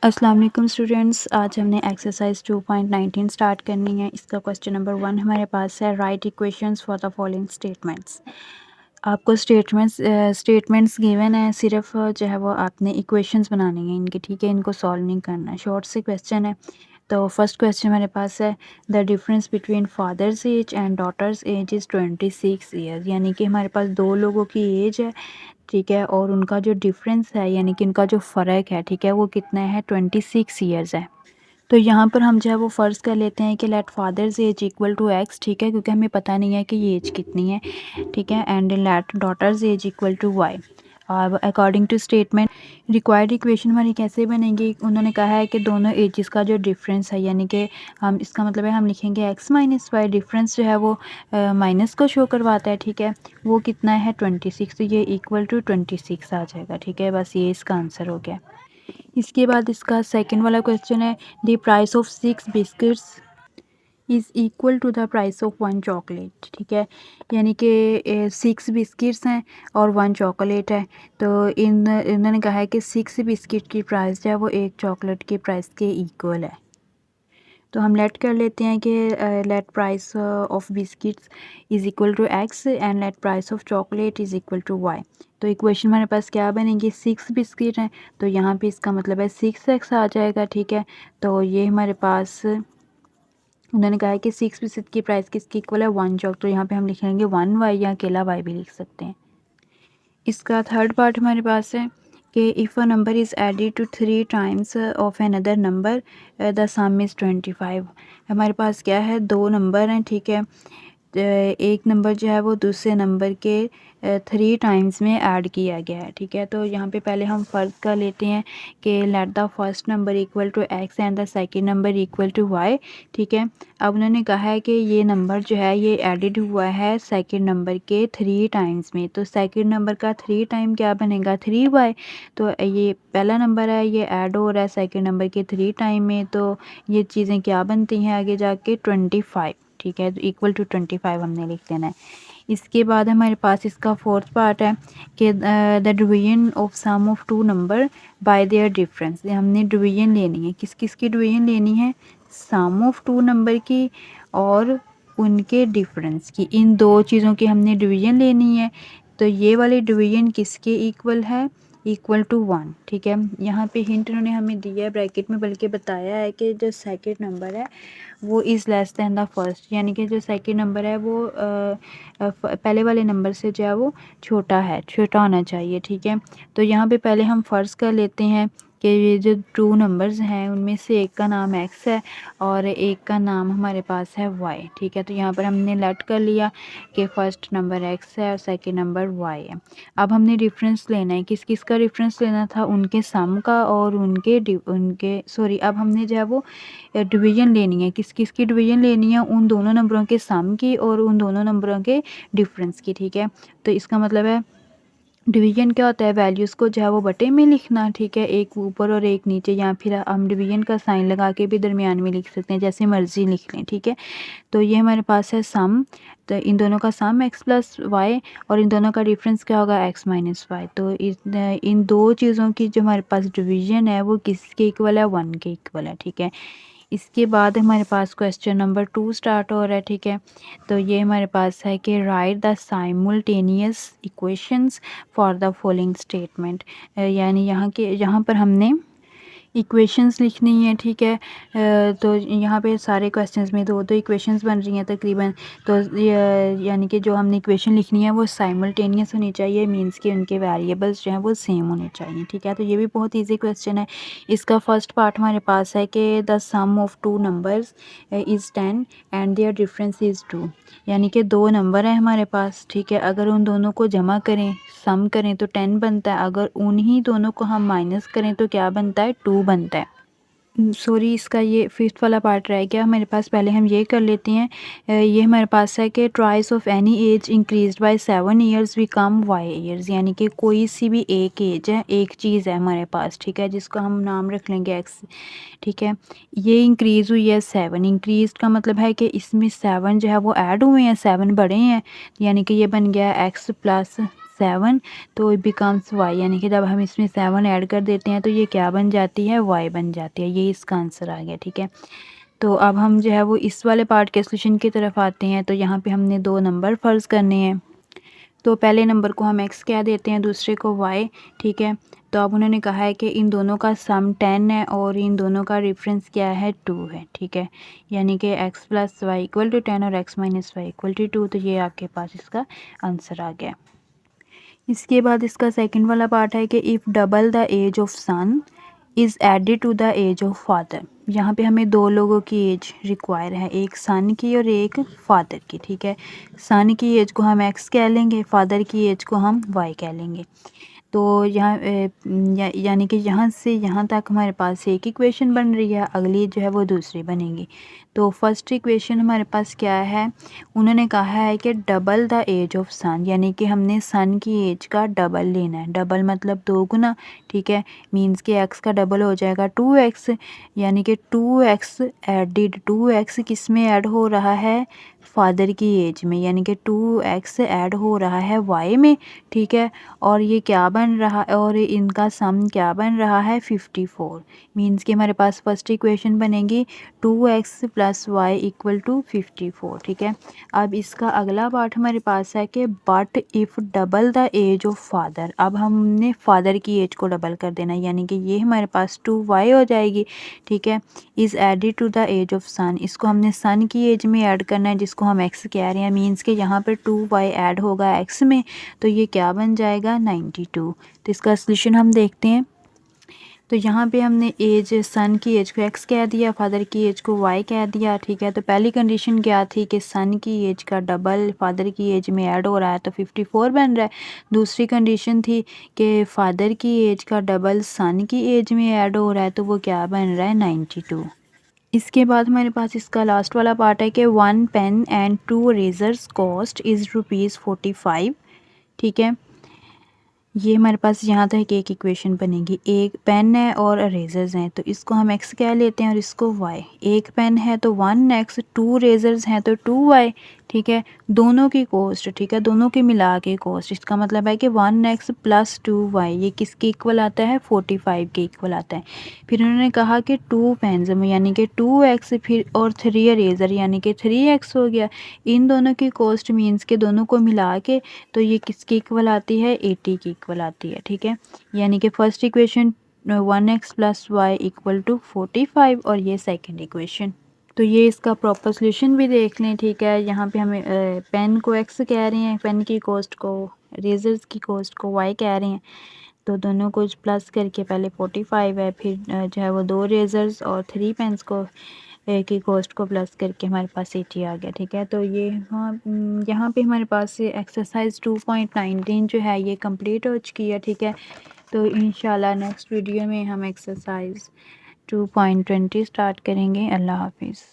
अस्सलाम वालेकुम स्टूडेंट्स, आज हमने एक्सरसाइज 2.19 स्टार्ट करनी है। इसका क्वेश्चन नंबर 1 हमारे पास है, right equations for the following statements. आपको स्टेटमेंट्स गिवन है, सिर्फ जो है वो आपने इक्वेशंस बनानी है इनकी, ठीक है। इनको सॉल्व नहीं करना है, शॉर्ट से क्वेश्चन है। तो फर्स्ट क्वेश्चन हमारे पास है, the difference between father's age and daughters as is 26 years. यानी कि हमारे पास दो लोगों की एज है, ठीक है, और उनका जो डिफरेंस है यानी कि उनका जो फ़र्क है, ठीक है, वो कितना है, 26 ईयर्स है। तो यहाँ पर हम जो है वो फ़र्ज़ कर लेते हैं कि let father's age equal to x, ठीक है, क्योंकि हमें पता नहीं है कि ये एज कितनी है, ठीक है। And let daughter's age equal to Y. अब according to statement required equation हमारी कैसे बनेगी। उन्होंने कहा है कि दोनों एजेस का जो डिफरेंस है, यानी कि हम इसका मतलब है हम लिखेंगे एक्स माइनस वाई। डिफरेंस जो है वो माइनस को शो करवाता है, ठीक है। वो कितना है, 26, तो ये इक्वल टू 26 आ जाएगा, ठीक है। बस ये इसका आंसर हो गया। इसके बाद इसका सेकंड वाला क्वेश्चन है, the price of 6 biscuits is equal to the price of 1 chocolate, ठीक है। यानी कि 6 बिस्किट्स हैं और 1 चॉकलेट है। तो इन्होंने कहा है कि 6 बिस्किट की प्राइस जो है वो 1 चॉकलेट की प्राइस के इक्वल है। तो हम लेट कर लेते हैं कि let price of biscuits is equal to x and let price of chocolate is equal to y. तो इक्वेशन हमारे पास क्या बनेगी, 6 बिस्किट हैं, तो यहाँ पे इसका मतलब है 6x आ जाएगा, ठीक है। तो ये हमारे पास उन्होंने कहा है कि 6 बिस्किट की प्राइस किसकी इक्वल है, 1 चॉक, तो यहाँ पे हम लिखेंगे 1 वाई या अकेला वाई भी लिख सकते हैं। इसका थर्ड पार्ट हमारे पास है कि if a number is added to 3 times of another number the sum is 25। हमारे पास क्या है, दो नंबर हैं, ठीक है। एक नंबर जो है वो दूसरे नंबर के 3 टाइम्स में ऐड किया गया है, ठीक है। तो यहाँ पे पहले हम फ़र्ज़ कर लेते हैं कि let the first number equal to x and the second number equal to y, ठीक है। अब उन्होंने कहा है कि ये नंबर जो है ये एडिड हुआ है सेकंड नंबर के 3 टाइम्स में। तो सेकंड नंबर का 3 टाइम क्या बनेगा, 3y। तो ये पहला नंबर है, ये ऐड हो रहा है सेकंड नंबर के 3 टाइम में, तो ये चीज़ें क्या बनती हैं आगे जाके, 25, ठीक है। तो इक्वल टू 25 हमने लिख देना है। इसके बाद हमारे पास इसका फोर्थ पार्ट है कि the division of sum of two number by their difference. हमने डिवीजन लेनी है, किस किस की डिवीजन लेनी है, सम ऑफ टू नंबर की और उनके डिफरेंस की। इन दो चीज़ों की हमने डिवीजन लेनी है। तो ये वाली डिवीजन किसके इक्वल है, इक्वल टू 1, ठीक है। यहाँ पे हिंट उन्होंने हमें दिया है ब्रैकेट में, बल्कि बताया है कि जो सेकंड नंबर है वो is less than the first, यानी कि जो सेकंड नंबर है वो पहले वाले नंबर से जो है वो छोटा है, छोटा होना चाहिए, ठीक है। तो यहाँ पे पहले हम फ़र्ज़ कर लेते हैं कि ये जो 2 नंबर्स हैं उनमें से एक का नाम x है और एक का नाम हमारे पास है y, ठीक है। तो यहाँ पर हमने लेट कर लिया कि फ़र्स्ट नंबर x है और सेकंड नंबर y है। अब हमने डिफरेंस लेना है, किस किस का डिफरेंस लेना था, उनके सम का और अब हमने जो है वो डिवीज़न लेनी है, किस किस की डिवीज़न लेनी है, उन दोनों नंबरों के सम की और उन दोनों नंबरों के डिफरेंस की, ठीक है। तो इसका मतलब है डिवीज़न क्या होता है, वैल्यूज़ को जो है वो बटे में लिखना, ठीक है, एक ऊपर और एक नीचे, या फिर हम डिवीज़न का साइन लगा के भी दरमियान में लिख सकते हैं, जैसे मर्ज़ी लिख लें, ठीक है। तो ये हमारे पास है सम, तो इन दोनों का सम x प्लस वाई और इन दोनों का डिफरेंस क्या होगा, x माइनस वाई। तो इन दो चीज़ों की जो हमारे पास डिवीज़न है वो किसके इक्वल है, 1 के इक्वल है, ठीक है। इसके बाद हमारे पास क्वेश्चन नंबर 2 स्टार्ट हो रहा है, ठीक है। तो ये हमारे पास है कि right the simultaneous equations for the following statement. यानी यहाँ पर हमने इक्वेशंस लिखनी है, ठीक है। तो यहाँ पे सारे क्वेश्चंस में दो दो इक्वेशंस बन रही हैं तकरीबन। तो यानी कि जो हमने इक्वेशन लिखनी है वो साइमल्टेनियस होनी चाहिए, मींस कि उनके वेरिएबल्स जो हैं वो सेम होने चाहिए, ठीक है। तो ये भी बहुत इजी क्वेश्चन है। इसका फर्स्ट पार्ट हमारे पास है कि the sum of two numbers is 10 and their difference is 2। यानी कि दो नंबर हैं हमारे पास, ठीक है। अगर उन दोनों को जमा करें, सम करें तो 10 बनता है, अगर उन्हीं दोनों को हम माइनस करें तो क्या बनता है, 2 बनता है। सॉरी, इसका ये फिफ्थ वाला पार्ट रह गया हमारे पास, पहले हम ये कर लेते हैं। ये हमारे पास है कि twice of any age increased by 7 years become y years. यानी कि कोई सी भी एक एज है, एक चीज़ है हमारे पास, ठीक है, जिसको हम नाम रख लेंगे एक्स, ठीक है। ये इंक्रीज़ हुई है 7, इंक्रीज का मतलब है कि इसमें 7 जो है वो ऐड हुए हैं, 7 बड़े हैं, यानी कि ये बन गया एक्स प्लस 7 तो इट बिकम्स y, यानी कि जब हम इसमें 7 ऐड कर देते हैं तो ये क्या बन जाती है, y बन जाती है। ये इसका आंसर आ गया, ठीक है। तो अब हम जो है वो इस वाले पार्ट के सोल्यूशन की तरफ आते हैं। तो यहाँ पे हमने 2 नंबर फ़र्ज़ करने हैं। तो पहले नंबर को हम x कह देते हैं, दूसरे को y, ठीक है। तो अब उन्होंने कहा है कि इन दोनों का सम 10 है और इन दोनों का रेफरेंस क्या है, 2 है, ठीक है। यानी कि x + y = 10 और x - y = 2। तो ये आपके पास इसका आंसर आ गया। इसके बाद इसका सेकंड वाला पार्ट है कि if double the age of son is added to the age of father. यहाँ पे हमें 2 लोगों की एज रिक्वायर है, एक सन की और एक फादर की, ठीक है। सन की एज को हम x कह लेंगे, फादर की एज को हम y कह लेंगे। तो यहाँ यानी कि यहाँ से यहाँ तक हमारे पास एक इक्वेशन बन रही है, अगली जो है वो दूसरी बनेगी। तो फर्स्ट इक्वेशन हमारे पास क्या है, उन्होंने कहा है कि डबल द एज ऑफ सन, यानी कि हमने सन की एज का डबल लेना है। डबल मतलब 2 गुना, ठीक है। मींस कि x का डबल हो जाएगा 2x, यानी कि 2x एडिड 2x किस में ऐड हो रहा है, फादर की एज में, यानी कि 2x ऐड हो रहा है y में, ठीक है। और ये क्या बन रहा है, और इनका सम क्या बन रहा है, 54। मींस कि हमारे पास फर्स्ट इक्वेशन बनेगी 2x + y = 54, ठीक है। अब इसका अगला पार्ट हमारे पास है कि but if double the age of father. अब हमने फादर की एज को डबल कर देना है, यानी कि ये हमारे पास 2y हो जाएगी, ठीक है। Is added to the age of son, इसको हमने सन की एज में ऐड करना है जिसको हम x कह रहे हैं। मींस कि यहाँ पर 2y ऐड होगा x में, तो ये क्या बन जाएगा, 92। तो इसका सॉल्यूशन हम देखते हैं। तो यहाँ पे हमने एज, सन की एज को x कह दिया, फादर की एज को y कह दिया, ठीक है। तो पहली कंडीशन क्या थी कि सन की एज का डबल फादर की एज में ऐड हो रहा है, तो 54 बन रहा है। दूसरी कंडीशन थी कि फादर की एज का डबल सन की एज में ऐड हो रहा है, तो वो क्या बन रहा है, 92। इसके बाद हमारे पास इसका लास्ट वाला पार्ट है कि 1 pen and 2 erasers cost is ₹45, ठीक है। ये हमारे पास यहाँ तक एक इक्वेशन बनेगी। एक पेन है और इरेज़र्स हैं, तो इसको हम x कह लेते हैं और इसको y। एक पेन है तो 1x, 2 इरेज़र्स हैं तो 2y, ठीक है। दोनों की कॉस्ट, ठीक है, दोनों की मिला के कॉस्ट, इसका मतलब है कि 1x + 2y ये किसके इक्वल आता है, 45 के इक्वल आता है। फिर उन्होंने कहा कि 2 पेन्स यानी कि 2x फिर और 3 इरेज़र यानी कि 3x हो गया। इन दोनों की कॉस्ट मीन्स के दोनों को मिला के तो ये किसकी इक्वल आती है, 80 की इक्वल आती है, ठीक है। यानी कि फर्स्ट इक्वेशन 1x + y = 45 और ये सेकंड इक्वेशन। तो ये इसका प्रॉपर सॉल्यूशन भी देख लें, ठीक है। यहाँ पे हमें पेन को x कह रहे हैं, पेन की कॉस्ट को, इरेज़र्स की कॉस्ट को y कह रहे हैं। तो दोनों को प्लस करके पहले 45 है, फिर जो है वो 2 इरेज़र्स और 3 पेन्स को की कॉस्ट को प्लस करके हमारे पास 80 आ गया, ठीक है। तो ये यहाँ पे हमारे पास एक्सरसाइज 2.19 जो है ये कंप्लीट हो चुकी है, ठीक है। तो इंशाल्लाह नेक्स्ट वीडियो में हम एक्सरसाइज 2.20 स्टार्ट करेंगे। अल्लाह हाफिज़।